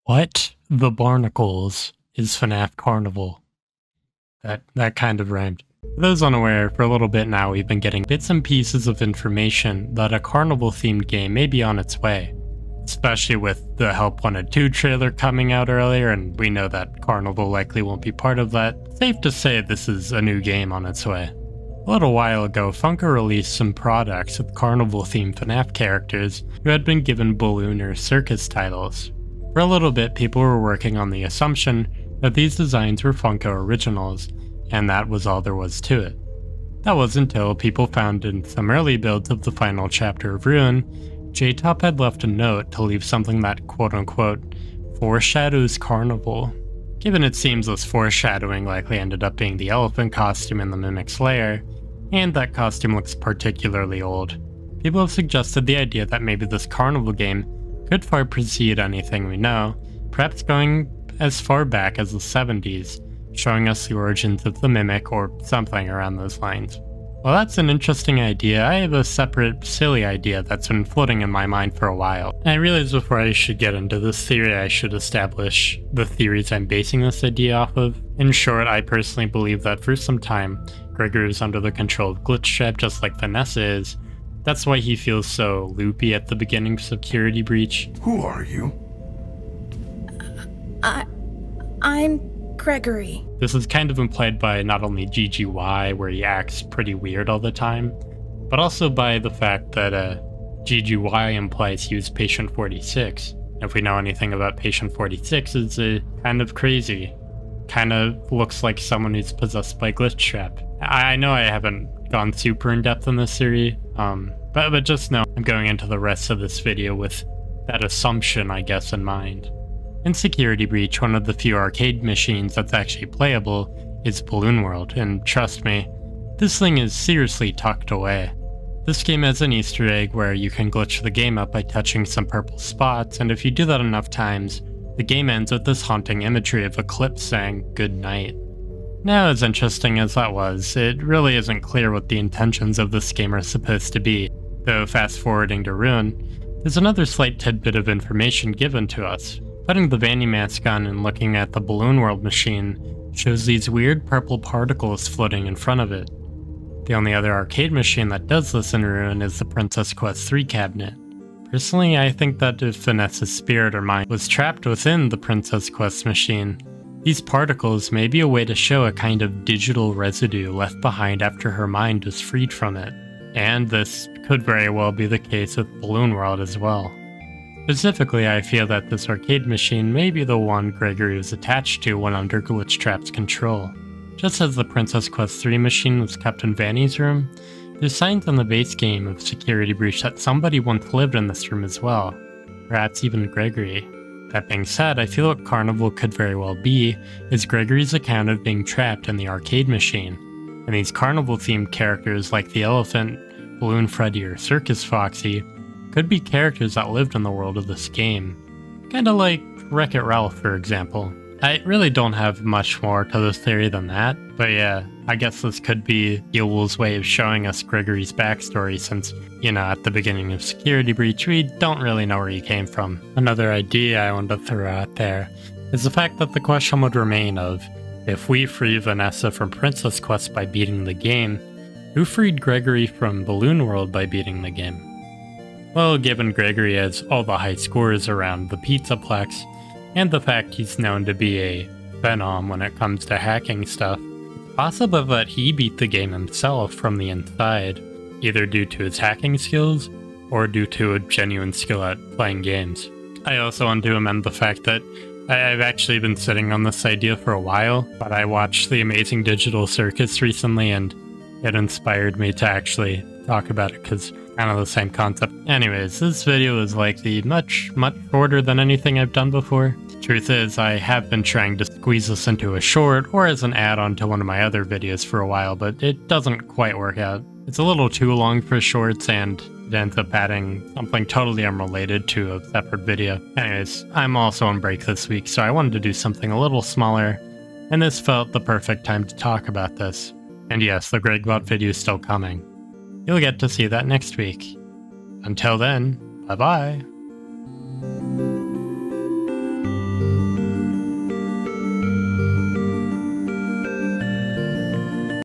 What the barnacles is FNaF Carnival? That kind of rhymed. For those unaware, for a little bit now we've been getting bits and pieces of information that a Carnival-themed game may be on its way. Especially with the Help Wanted 2 trailer coming out earlier, and we know that Carnival likely won't be part of that. Safe to say this is a new game on its way. A little while ago, Funko released some products with Carnival-themed FNaF characters who had been given balloon or circus titles. For a little bit, people were working on the assumption that these designs were Funko originals, and that was all there was to it. That was until people found in some early builds of the final chapter of Ruin, J-Top had left a note to leave something that quote-unquote foreshadows Carnival. Given it seems this foreshadowing likely ended up being the elephant costume in the Mimic's lair, and that costume looks particularly old, people have suggested the idea that maybe this Carnival game could far precede anything we know, perhaps going as far back as the 70s, showing us the origins of the Mimic or something around those lines. Well, that's an interesting idea. I have a separate, silly idea that's been floating in my mind for a while. And I realize before I should get into this theory, I should establish the theories I'm basing this idea off of. In short, I personally believe that for some time, Gregory was under the control of Glitchtrap just like Vanessa is. That's why he feels so loopy at the beginning of Security Breach. Who are you? I'm Gregory. This is kind of implied by not only GGY, where he acts pretty weird all the time, but also by the fact that GGY implies he was Patient 46. If we know anything about Patient 46, it's kind of crazy. Kind of looks like someone who's possessed by Glitchtrap. I know I haven't gone super in depth in this theory, but just know I'm going into the rest of this video with that assumption, I guess, in mind. In Security Breach, one of the few arcade machines that's actually playable is Balloon World, and trust me, this thing is seriously tucked away. This game has an Easter egg where you can glitch the game up by touching some purple spots, and if you do that enough times, the game ends with this haunting imagery of Eclipse saying good night. Now, as interesting as that was, it really isn't clear what the intentions of this game are supposed to be, though fast forwarding to Ruin, there's another slight tidbit of information given to us. Putting the Vanny mask on and looking at the Balloon World machine shows these weird purple particles floating in front of it. The only other arcade machine that does this in Ruin is the Princess Quest 3 cabinet. Personally, I think that if Vanessa's spirit or mind was trapped within the Princess Quest machine, these particles may be a way to show a kind of digital residue left behind after her mind was freed from it. And this could very well be the case with Balloon World as well. Specifically, I feel that this arcade machine may be the one Gregory was attached to when under Glitchtrap's control. Just as the Princess Quest 3 machine was kept in Vanny's room, there's signs on the base game of Security Breach that somebody once lived in this room as well, perhaps even Gregory. That being said, I feel what Carnival could very well be is Gregory's account of being trapped in the arcade machine, and these Carnival-themed characters like the Elephant, Balloon Freddy, or Circus Foxy could be characters that lived in the world of this game. Kinda like Wreck-It Ralph, for example. I really don't have much more to this theory than that, but yeah, I guess this could be Yul's way of showing us Gregory's backstory since, you know, at the beginning of Security Breach, we don't really know where he came from. Another idea I want to throw out there is the fact that the question would remain of, if we free Vanessa from Princess Quest by beating the game, who freed Gregory from Balloon World by beating the game? Well, given Gregory has all the high scores around the Pizzaplex, and the fact he's known to be a phenom when it comes to hacking stuff, it's possible that he beat the game himself from the inside, either due to his hacking skills, or due to a genuine skill at playing games. I also want to amend the fact that I've actually been sitting on this idea for a while, but I watched The Amazing Digital Circus recently and it inspired me to actually talk about it because kind of the same concept. Anyways, this video is likely much shorter than anything I've done before. Truth is, I have been trying to squeeze this into a short or as an add-on to one of my other videos for a while, but it doesn't quite work out. It's a little too long for shorts and it ends up adding something totally unrelated to a separate video. Anyways, I'm also on break this week, so I wanted to do something a little smaller, and this felt the perfect time to talk about this. And yes, the Gregbot video is still coming. You'll get to see that next week. Until then, bye-bye.